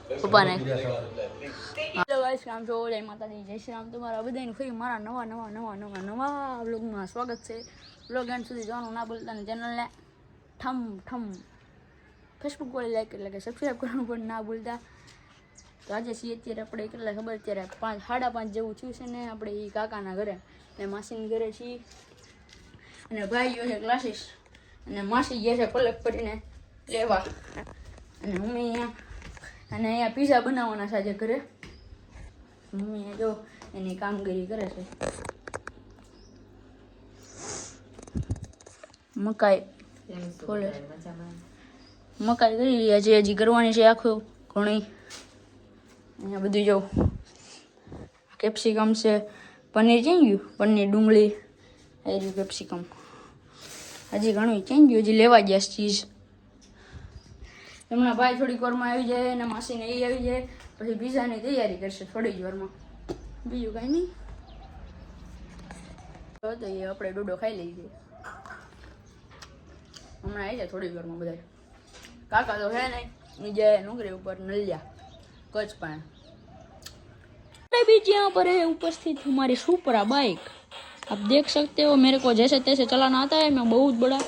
પપ્પાને hello guys, આમ છો જય માતાજી, જય શ્રી રામ. તમારા બધાને ફરી મારા નવા વ્લોગમાં સ્વાગત છે. વ્લોગ એન્ડ સુધી જોવાનું ના ભૂલતા અને ચેનલને ઠમ ફેસબુક પર લાઈક એટલે કે સબસ્ક્રાઈબ કરવાનું પણ ના ભૂલતા. તો આજે છીએ અત્યારે આપણે કેટલા ખબર, અત્યારે 5:30 જેવું થયું છે ને. આપણે એ કાકાના ઘરે ને માસીના ઘરે છીએ, અને ભાઈ ગયો છે ક્લાસીસ, અને માસી ગયા છે પલક ભરીને લેવા, અને મમ્મી અહીંયા પીઝા બનાવવાના છે આજે ઘરે. મમ્મી જો એની કામગીરી કરે છે. મકાઈ ફોલે, મકાઈ કરી રહ્યા છે, હજી કરવાની છે આખું ઘણી. અહીંયા બધું જો કેપ્સિકમ છે, પનીર ચઈ ગયું, પનીર ડુંગળી એ રહ્યું, કેપ્સિકમ હજી ઘણું ચઈ ગયું, હજી લેવા ગયા ચીઝ. એમના ભાઈ થોડીક વારમાં આવી જાય અને માસીને એ આવી જાય, પછી પીઝાની તૈયારી કરશે થોડી જ વારમાં. બીજું કાંઈ નહીં. તો એ આપણે ડોડો ખાઈ લઈએ હમણાં. આવી જાય થોડી વારમાં બધા. કાકા તો હે નહીં, એ જાય નોકરી ઉપર નલિયા कच पाए। बीच यहाँ पर है उपस्थित हमारी सुपरा बाइक। आप देख सकते हो, मेरे को जैसे तैसे चलाना आता है। मैं बहुत बड़ा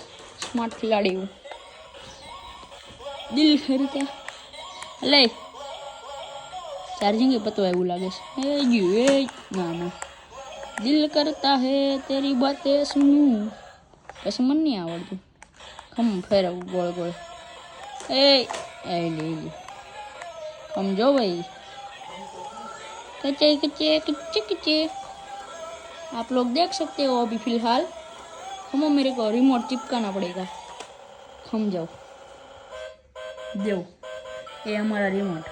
स्मार्ट खिलाड़ी हूँ। दिल करता ले चार्जिंग पतो है लगे ना ना दिल करता है तेरी बातें सुनूं। कैसे मन नहीं आवड़तु खम फेर गोल गोल ए ले समझो भाई। कच्चे कच्चे कच्चे कच्चे आप लोग देख सकते हो। अभी फिलहाल हम मेरे को रिमोट चिपकाना पड़ेगा। हम जाओ दो ये हमारा रिमोट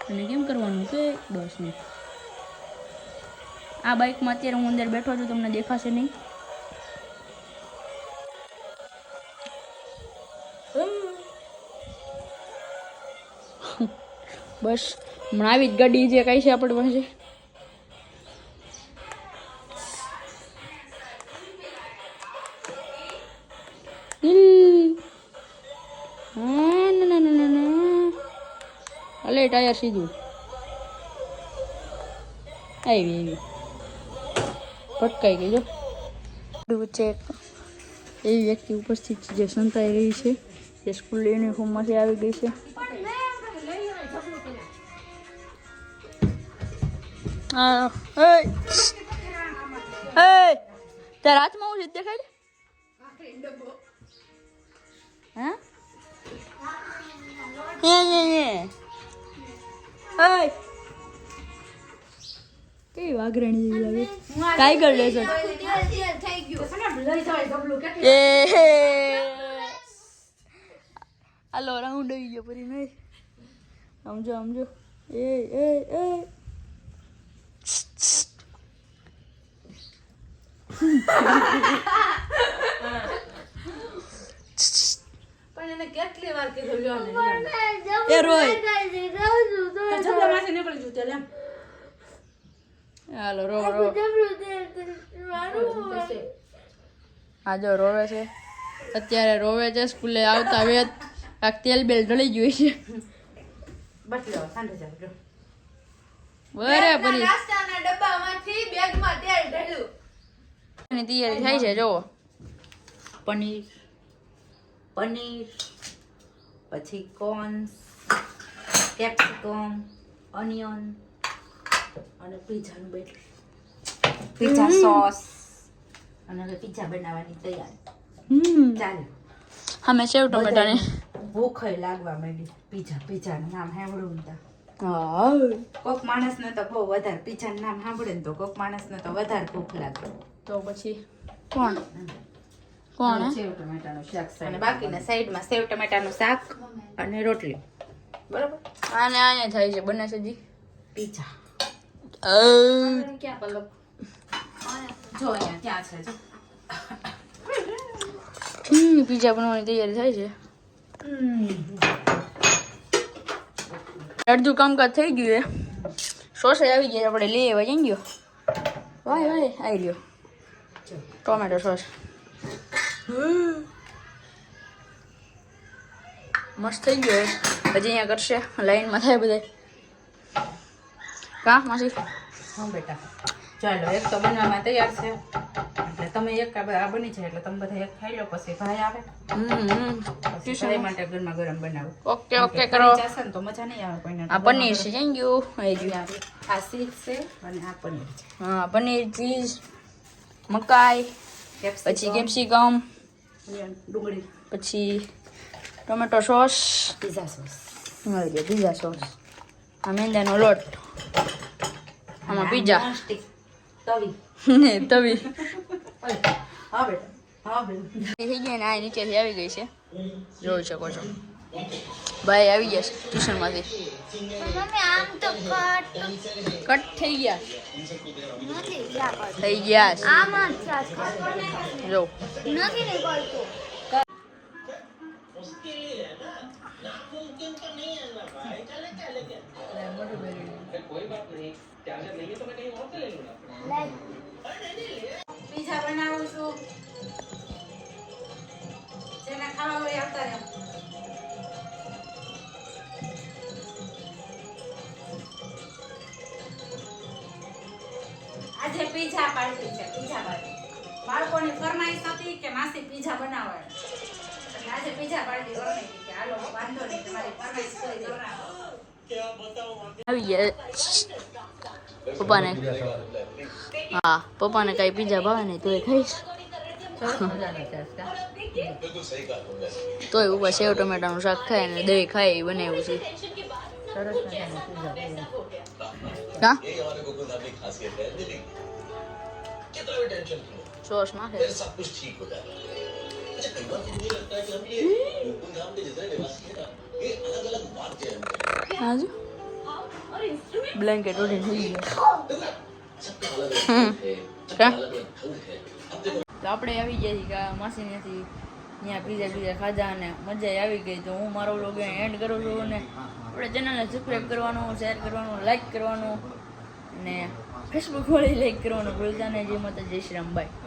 અને કેમ કરવાનું છે બસ નહીં. આ બાઇકમાં અત્યારે હું અંદર બેઠો છું, તમને દેખાશે નહીં. બસ હમણાં આવી જ ગાડી જે કઈ છે આપણી પાસે. અલે ટાયર સીધું આવી ભટકાઈ ગઈ. જો વચ્ચે એવી વ્યક્તિ ઉપસ્થિત છે જે સંતાઈ રહી છે, જે સ્કૂલ યુનિફોર્મમાંથી આવી ગઈ છે. તારા હાથમાં હું દેખાડ હા કેવી વાઘરણી જેવી લાગે. ટાઈગર લેસર હાલો રાઉન્ડ આવી ગયો પરી નહીં. સમજો સમજો એ એ એ પણ એને કેટલી વાર કીધું લ્યો ને એ રોય જબલામાંથી નીકળી ગયું તેલ એમ. હાલો રો રો આ જો રોવે છે અત્યારે, રોવે છે. સ્કૂલે આવતા વેત કાક તેલ બેલ ઢળી ગયું છે. બસ લ્યો સાંજે જાવ બરે પરી નાસ્તાના ડબ્બામાંથી બેગમાં તેલ ઢળ્યું. એની તૈયારી થાય છે. જોવો પનીર પછી કોર્ન્સ, કેપ્સિકમ, ઓનિયન અને પીઝાનું બેટર, પીઝા સોસ અને હવે પીઝા બનાવવાની તૈયારી. ચાલો અમે સેવ ટમેટાને ભૂખ લાગવા માંડી. પીઝાનું નામ સાંભળવું ને હા કોક માણસને તો બહુ વધારે પીઝાનું નામ સાંભળે ને તો કોક માણસને તો વધારે ભૂખ લાગે. તો પછી કોણ સેવ ટમેટાનું શાક અને બાકીના સાઈડમાં સેવ ટમેટાનું શાક અને રોટલી. બરાબર. આને આને થાય છે બને છે જી પીઝા. ક્યાં પલક જો અહીંયા ક્યાં છે જો. પીઝા બનાવવાની તૈયારી થાય છે. અડધું કામકાજ થઈ ગયું. સોસ આવી ગયા, આપણે લઈ આવ્યા જઈ ગયો. વાય વાય આવી ગયો ટોમેટો સોસ. મસ્ત થઈ ગયો. અહીંયા કરશે લાઈનમાં થાય બધા કા માસી હા બેટા ચાલો એક તો બનવામાં તૈયાર છે એટલે તમે એક આ બની જાય એટલે તમે બધા એક ખાઈ લો પછી ભાઈ આવે પછી ભાઈ માટે ગરમા ગરમ બનાવો ઓકે ઓકે કરો જશે ને તો મજા નહીં આવે કોઈને આ પનીર છે થેન્ક યુ આ ચીઝ છે અને આ પનીર છે હા પનીર ચીઝ મકાઈ પછી કેપ્સિકમ ડુંગળી પછી tomato sauce pizza sauce pizza sauce આ મેંદાનો લોટ આમાં પીઝા તવી ને તવી હા બેટા હા બેટા થઈ ગયા ને આ નીચેથી આવી ગઈ છે જોઈ શકો છો ભાઈ આવી ગયા છે ટ્યુશનમાંથી કટ થઈ ગયા થઈ ગયા જો પીઝા બનાવું છું જેને ખાવા હોય આવતા રહે આજે પીઝા પાર્ટી છે પીઝા પાર્ટી બાળકોની ફરમાઈશ હતી કે માસી પીઝા બનાવવા એટલે આજે પીઝા પાર્ટી કરવાની હતી કે હાલો વાંધો નહીં તમારી ફરમાઈશ કરી દો આવી ગયા પપ્પાને હા પપ્પાને કઈ પીઝા ભાવે નહીં તો એ ખાઈશ તોય ઉપર સેવ ટમેટાનું શાક ખાય ને દહીં ખાય એ બનાવ્યું છે હા સોસ નાખે હાજુ બ્લેન્કેટ ઓઢી થઈ ગયા તો આપણે આવી ગયા છીએ કે માસીનેથી ત્યાં પીઝા ખાધા અને મજા આવી ગઈ તો હું મારો વ્લોગ એન્ડ કરું છું અને આપણે ચેનલને સબસ્ક્રાઈબ કરવાનું શેર કરવાનું લાઈક કરવાનું અને ફેસબુક વાળી લાઈક કરવાનું ભૂલતા નહીં. જય માતા જય શ્રી રામ બાય.